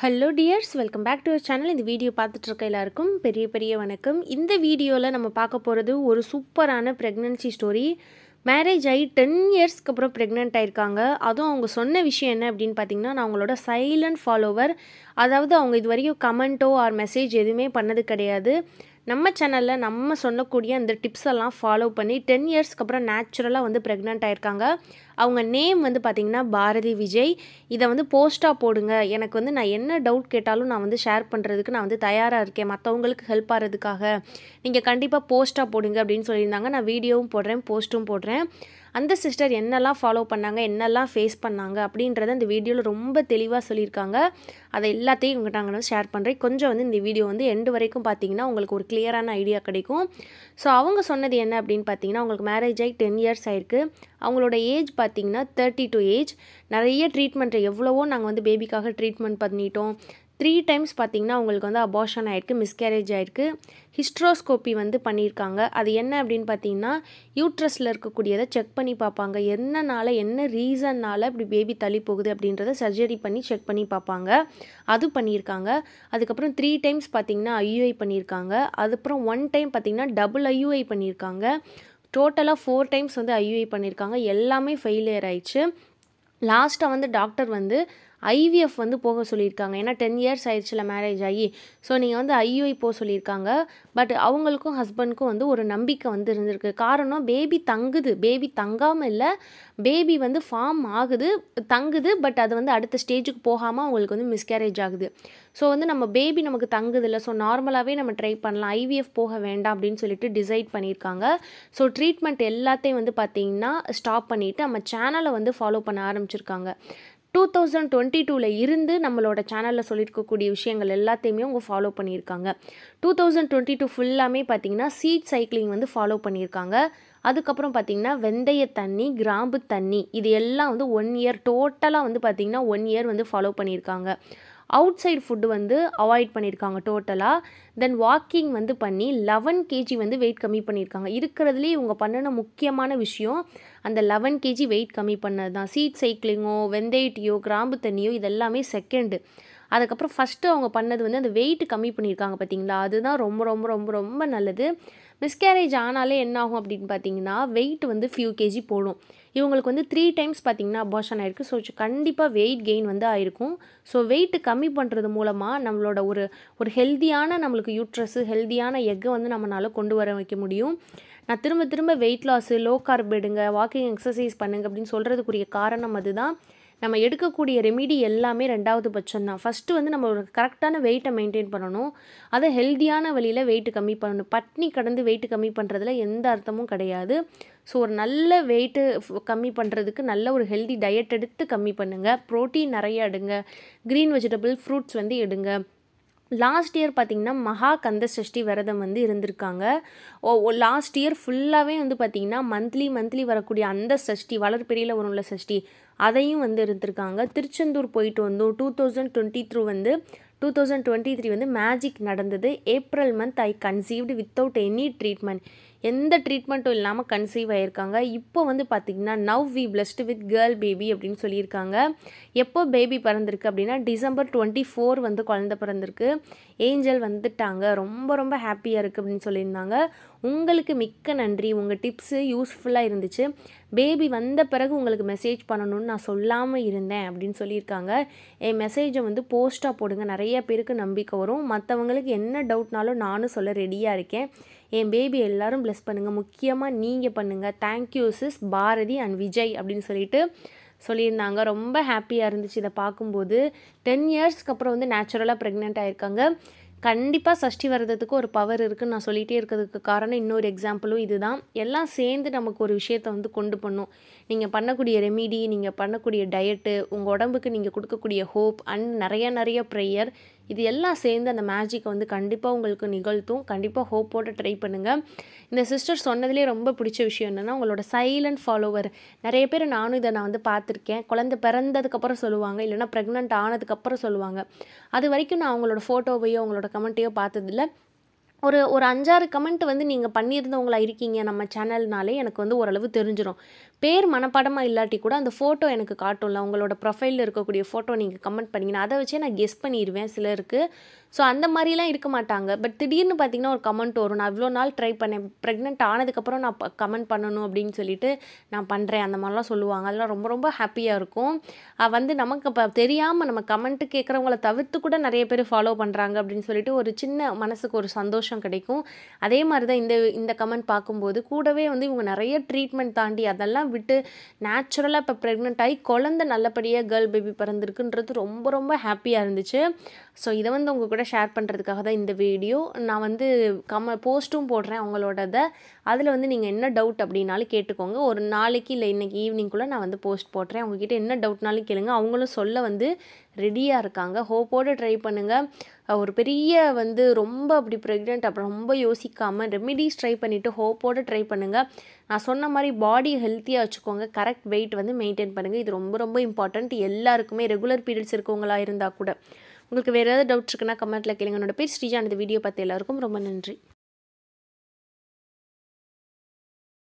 Hello dears, welcome back to your channel. இந்த video பார்த்துட்டு இருக்க எல்லாருக்கும் பெரிய பெரிய வணக்கம். இந்த வீடியோவில் நம்ம பார்க்க போகிறது ஒரு சூப்பரான ப்ரெக்னன்சி ஸ்டோரி. மேரேஜ் ஆகி 10 இயர்ஸ்க்கு அப்புறம் ப்ரெக்னென்ட் ஆயிருக்காங்க. அதுவும் அவங்க சொன்ன விஷயம் என்ன அப்படின்னு பார்த்தீங்கன்னா, நான் அவங்களோட சைலண்ட் ஃபாலோவர். அதாவது அவங்க இது வரைக்கும் கமெண்ட்டோ ஆர் மெசேஜ் எதுவுமே பண்ணது கிடையாது. நம்ம சேனலில் நம்ம சொல்லக்கூடிய அந்த டிப்ஸ் எல்லாம் ஃபாலோ பண்ணி 10 இயர்ஸ்க்கு அப்புறம் நேச்சுரலாக வந்து ப்ரெக்னென்ட் ஆயிருக்காங்க. அவங்க நேம் வந்து பார்த்திங்கன்னா பாரதி விஜய். இதை வந்து போஸ்ட்டாக போடுங்க, எனக்கு வந்து நான் என்ன டவுட் கேட்டாலும் நான் வந்து ஷேர் பண்ணுறதுக்கு நான் வந்து தயாராக இருக்கேன், மற்றவங்களுக்கு ஹெல்ப் ஆகிறதுக்காக நீங்கள் கண்டிப்பாக போஸ்ட்டாக போடுங்க அப்படின்னு சொல்லியிருந்தாங்க. நான் வீடியோவும் போடுறேன், போஸ்ட்டும் போடுறேன். அந்த சிஸ்டர் என்னெல்லாம் ஃபாலோ பண்ணாங்க, என்னெல்லாம் ஃபேஸ் பண்ணாங்க அப்படின்றத இந்த வீடியோவில் ரொம்ப தெளிவாக சொல்லியிருக்காங்க. அதை எல்லாத்தையும் உங்கள்கிட்ட நாங்கள் ஷேர் பண்ணுறேன். கொஞ்சம் வந்து இந்த வீடியோ வந்து எண்டு வரைக்கும் பார்த்தீங்கன்னா உங்களுக்கு ஒரு கிளியரான ஐடியா கிடைக்கும். ஸோ அவங்க சொன்னது என்ன அப்படின்னு பார்த்தீங்கன்னா, அவங்களுக்கு மேரேஜ் ஆகி 10 இயர்ஸ் ஆயிருக்கு. அவங்களோட ஏஜ் பார்த்தீங்கன்னா 32 ஏஜ். நிறைய ட்ரீட்மெண்ட் எவ்வளவோ நாங்கள் வந்து பேபிக்காக ட்ரீட்மெண்ட் பண்ணிட்டோம். 3 டைம்ஸ் பார்த்திங்கன்னா அவங்களுக்கு வந்து அபார்ஷன் ஆகிருக்கு, மிஸ்கேரேஜ் ஆகிருக்கு. ஹிஸ்ட்ரோஸ்கோப்பி வந்து பண்ணியிருக்காங்க. அது என்ன அப்படின்னு பார்த்தீங்கன்னா, யூட்ரஸில் இருக்கக்கூடியதை செக் பண்ணி பார்ப்பாங்க. என்னனால என்ன ரீசன்னால் இப்படி பேபி தள்ளி போகுது அப்படின்றத சர்ஜரி பண்ணி செக் பண்ணி பார்ப்பாங்க. அது பண்ணியிருக்காங்க. அதுக்கப்புறம் 3 டைம்ஸ் பார்த்திங்கன்னா ஐயுஐ பண்ணியிருக்காங்க. அதுக்கப்புறம் 1 டைம் பார்த்திங்கன்னா டபுள் ஐயுஐ பண்ணியிருக்காங்க. டோட்டலாக 4 டைம்ஸ் வந்து ஐயுஐ பண்ணியிருக்காங்க. எல்லாமே ஃபெயிலியர் ஆயிடுச்சு. லாஸ்ட்டாக வந்து டாக்டர் வந்து ஐவிஎஃப் வந்து போக சொல்லியிருக்காங்க. ஏன்னா 10 இயர்ஸ் ஆயிடுச்சுல மேரேஜ் ஆகி. ஸோ நீங்கள் வந்து ஐயுஐ போக சொல்லியிருக்காங்க. பட் அவங்களுக்கும் ஹஸ்பண்ட்க்கும் வந்து ஒரு நம்பிக்கை வந்து இருந்திருக்கு. காரணம், பேபி தங்குது, பேபி தங்காமல் இல்லை, பேபி வந்து ஃபார்ம் ஆகுது, தங்குது. பட் அது வந்து அடுத்த ஸ்டேஜுக்கு போகாமல் அவங்களுக்கு வந்து மிஸ்கேரேஜ் ஆகுது. ஸோ வந்து நம்ம பேபி நமக்கு தங்குது இல்லை, ஸோ நார்மலாகவே நம்ம ட்ரை பண்ணலாம், ஐவிஎஃப் போக வேண்டாம் அப்படின்னு சொல்லிட்டு டிசைட் பண்ணியிருக்காங்க. ஸோ ட்ரீட்மெண்ட் எல்லாத்தையும் வந்து பார்த்திங்கன்னா ஸ்டாப் பண்ணிவிட்டு நம்ம சேனலை வந்து ஃபாலோ பண்ண ஆரம்பிச்சிருக்காங்க. 2022 இருந்து நம்மளோட சேனலில் சொல்லியிருக்கக்கூடிய விஷயங்கள் எல்லாத்தையுமே அவங்க ஃபாலோ பண்ணியிருக்காங்க. 2022 ஃபுல்லாமே பார்த்திங்கன்னா சீட் சைக்கிளிங் வந்து ஃபாலோ பண்ணியிருக்காங்க. அதுக்கப்புறம் பார்த்திங்கன்னா வெந்தய தண்ணி, கிராம்பு தண்ணி, இது எல்லாம் வந்து 1 இயர் டோட்டலாக வந்து பார்த்திங்கன்னா 1 இயர் வந்து ஃபாலோ பண்ணியிருக்காங்க. அவுட் சைடு ஃபுட்டு வந்து அவாய்ட் பண்ணியிருக்காங்க டோட்டலாக. தென் வாக்கிங் வந்து பண்ணி 11 கேஜி வந்து வெயிட் கம்மி பண்ணியிருக்காங்க. இருக்கிறதுலே இவங்க பண்ணின முக்கியமான விஷயம் அந்த 11 கேஜி வெயிட் கம்மி பண்ணது தான். சீட் சைக்கிளிங்கோ, வெந்தய டீயோ, கிராம்பு தண்ணியோ இதெல்லாமே செகண்டு. அதுக்கப்புறம் ஃபஸ்ட்டு அவங்க பண்ணது வந்து அந்த வெயிட் கம்மி பண்ணியிருக்காங்க பார்த்தீங்களா, அதுதான் ரொம்ப ரொம்ப ரொம்ப ரொம்ப நல்லது. மிஸ்கேரேஜ் ஆனாலே என்ன ஆகும் அப்படின்னு பார்த்தீங்கன்னா, வெயிட் வந்து ஃபியூ கேஜி போடும். இவங்களுக்கு வந்து 3 டைம்ஸ் பார்த்திங்கன்னா அபார்ஷன் ஆகிருக்கு. ஸோ கண்டிப்பாக வெயிட் கெயின் வந்து ஆயிருக்கும். ஸோ வெயிட்டு கம்மி பண்ணுறது மூலமாக நம்மளோட ஒரு ஹெல்தியான நம்மளுக்கு யூட்ரஸு, ஹெல்தியான எக்கை வந்து நம்மளால் கொண்டு வர வைக்க முடியும். நான் திரும்ப திரும்ப வெயிட் லாஸு, லோ கார்ப் எடுங்க, வாக்கிங் எக்ஸசைஸ் பண்ணுங்க அப்படின்னு சொல்கிறதுக்குரிய காரணம் அதுதான். நம்ம எடுக்கக்கூடிய ரெமிடி எல்லாமே 2வது பட்சம் தான். ஃபஸ்ட்டு வந்து நம்ம ஒரு கரெக்டான வெயிட்டை மெயின்டைன் பண்ணணும். அதை ஹெல்தியான வழியில் வெயிட்டு கம்மி பண்ணணும். பட்னி கடந்து வெயிட்டு கம்மி பண்ணுறதுல எந்த அர்த்தமும் கிடையாது. ஸோ ஒரு நல்ல வெயிட்டு கம்மி பண்ணுறதுக்கு நல்ல ஒரு ஹெல்தி டயட் எடுத்து கம்மி பண்ணுங்கள். ப்ரோட்டீன் நிறைய எடுங்க, க்ரீன் வெஜிடபிள், ஃப்ரூட்ஸ் வந்து எடுங்க. லாஸ்ட் இயர் பார்த்திங்கன்னா மகா கந்த சஷ்டி விரதம் வந்து இருந்திருக்காங்க. லாஸ்ட் இயர் ஃபுல்லாகவே வந்து பார்த்திங்கன்னா மந்த்லி வரக்கூடிய அந்த சஷ்டி, வளர்பிறையில் வரும்ல சஷ்டி, அதையும் வந்து இருந்திருக்காங்க. திருச்செந்தூர் போயிட்டு வந்தோம். 2023 வந்து மேஜிக் நடந்தது. April month I conceived without any treatment. எந்த ட்ரீட்மெண்ட்டும் இல்லாமல் கன்சீவ் ஆகியிருக்காங்க. இப்போ வந்து பார்த்திங்கன்னா now we blessed with girl baby அப்படின்னு சொல்லியிருக்காங்க. எப்போ பேபி பிறந்திருக்கு அப்படின்னா டிசம்பர் 24 வந்து குழந்தை பிறந்திருக்கு. ஏஞ்சல் வந்துட்டாங்க, ரொம்ப ரொம்ப ஹாப்பியாக இருக்குது அப்படின்னு சொல்லியிருந்தாங்க. உங்களுக்கு மிக்க நன்றி, உங்கள் டிப்ஸு யூஸ்ஃபுல்லாக இருந்துச்சு. பேபி வந்த பிறகு உங்களுக்கு மெசேஜ் பண்ணணும்னு நான் சொல்லாமல் இருந்தேன் அப்படின்னு சொல்லியிருக்காங்க. என் மெசேஜை வந்து போஸ்ட்டாக போடுங்க, நிறைய பேருக்கு நம்பிக்கை வரும். மற்றவங்களுக்கு என்ன டவுட்னாலும் நானும் சொல்ல ரெடியாக இருக்கேன். என் பேபி எல்லோரும் ப்ளஸ் பண்ணுங்கள், முக்கியமாக நீங்கள் பண்ணுங்கள். Thank you sis Bharathi and Vijay அப்படின்னு சொல்லியிருந்தாங்க. ரொம்ப ஹாப்பியாக இருந்துச்சு இதை பார்க்கும்போது. 10 இயர்ஸ்க்கு அப்புறம் வந்து நேச்சுரலாக ப்ரெக்னென்ட் ஆகியிருக்காங்க. கண்டிப்பாக சஷ்டி விரதத்துக்கு ஒரு பவர் இருக்குதுன்னு நான் சொல்லிகிட்டே இருக்கிறதுக்கு காரணம் இன்னொரு எக்ஸாம்பிளும் இதுதான். எல்லாம் சேர்ந்து நமக்கு ஒரு விஷயத்தை வந்து கொண்டு பண்ணும். நீங்கள் பண்ணக்கூடிய ரெமிடி, நீங்கள் பண்ணக்கூடிய டயட்டு, உங்கள் உடம்புக்கு நீங்கள் கொடுக்கக்கூடிய ஹோப் அண்ட் நிறைய ப்ரேயர், இது எல்லாம் சேர்ந்து அந்த மேஜிக்கை வந்து கண்டிப்பாக உங்களுக்கு நிகழ்த்தும். கண்டிப்பாக ஹோப்போடு ட்ரை பண்ணுங்கள். இந்த சிஸ்டர் சொன்னதுலேயே ரொம்ப பிடிச்ச விஷயம் என்னென்னா, உங்களோட சைலண்ட் ஃபாலோவர். நிறைய பேர் நானும் இதை நான் வந்து பார்த்துருக்கேன். குழந்தை பிறந்ததுக்கப்புறம் சொல்லுவாங்க, இல்லைனா ப்ரெக்னென்ட் ஆனதுக்கப்புறம் சொல்லுவாங்க. அது வரைக்கும் நான் அவங்களோட ஃபோட்டோவையோ அவங்களோட கமெண்ட்டையோ பார்த்ததில்ல. ஒரு 5-6 கமெண்ட் வந்து நீங்கள் பண்ணியிருந்தவங்களா இருக்கீங்க நம்ம சேனல்னாலே எனக்கு வந்து ஓரளவு தெரிஞ்சிடும். பேர் மனப்பாடமாக இல்லாட்டி கூட அந்த ஃபோட்டோ எனக்கு காட்டும்ல, உங்களோட ப்ரொஃபைலில் இருக்கக்கூடிய ஃபோட்டோ நீங்கள் கமெண்ட் பண்ணிங்கன்னா அதை வச்சே நான் கெஸ் பண்ணிடுவேன் சிலருக்கு. ஸோ அந்த மாதிரிலாம் இருக்க மாட்டாங்க. பட் திடீர்னு பார்த்தீங்கன்னா ஒரு கமெண்ட் வரும், நான் இவ்வளோ நாள் ட்ரை பண்ணேன், ப்ரெக்னென்ட் ஆனதுக்கப்புறம் நான் கமெண்ட் பண்ணணும் அப்படின்னு சொல்லிட்டு நான் பண்ணுறேன், அந்த மாதிரிலாம் சொல்லுவாங்க. அதெல்லாம் ரொம்ப ரொம்ப ஹாப்பியாக இருக்கும். வந்து நமக்கு இப்போ தெரியாமல் நம்ம கமெண்ட்டு கேட்குறவங்கள தவிர்த்து கூட நிறைய பேர் ஃபாலோ பண்ணுறாங்க அப்படின்னு சொல்லிட்டு ஒரு சின்ன மனசுக்கு ஒரு சந்தோஷம் கிடைக்கும். அதே மாதிரி தான் இந்த கமெண்ட் பார்க்கும்போது கூடவே வந்து இவங்க நிறைய ட்ரீட்மெண்ட் தாண்டி அதெல்லாம் விட்டு நேச்சுரலாக இப்போ ப்ரெக்னென்ட் ஆகி குழந்தை நல்லபடியாக கேர்ள் பேபி பிறந்திருக்குன்றது ரொம்ப ரொம்ப ஹாப்பியாக இருந்துச்சு. ஸோ இதை வந்து உங்கள் கூட ஷேர் பண்ணுறதுக்காக தான் இந்த வீடியோ. நான் வந்து போஸ்ட்டும் போடுறேன் அவங்களோடதை. அதில் வந்து நீங்கள் என்ன டவுட் அப்படின்னாலும் கேட்டுக்கோங்க. ஒரு நாளைக்கு இல்லை இன்றைக்கி ஈவினிங்குள்ளே நான் வந்து போஸ்ட் போடுறேன். உங்ககிட்ட என்ன டவுட்னாலும் கேளுங்க. அவங்களும் சொல்ல வந்து ரெடியாக இருக்காங்க. ஹோப்போடு ட்ரை பண்ணுங்கள். ஒரு பெரிய வந்து ரொம்ப அப்படி ப்ரெக்னென்ட் அப்புறம் ரொம்ப யோசிக்காமல் ரெமிடிஸ் ட்ரை பண்ணிவிட்டு ஹோப்போடு ட்ரை பண்ணுங்கள். நான் சொன்ன மாதிரி பாடி ஹெல்த்தியாக வச்சுக்கோங்க. கரெக்ட் வெயிட் வந்து மெயின்டைன் பண்ணுங்கள். இது ரொம்ப ரொம்ப இம்பார்ட்டண்ட் எல்லாருக்குமே. ரெகுலர் பீரியட்ஸ் இருக்கவங்களா இருந்தால் கூட. உங்களுக்கு வேறு ஏதாவது டவுட்ஸ் இருக்குன்னா கமெண்ட்டில் கேளுங்க. என்னோட பேர் ஸ்ரீஜா. இந்த வீடியோ பார்த்து எல்லாருக்கும் ரொம்ப நன்றி.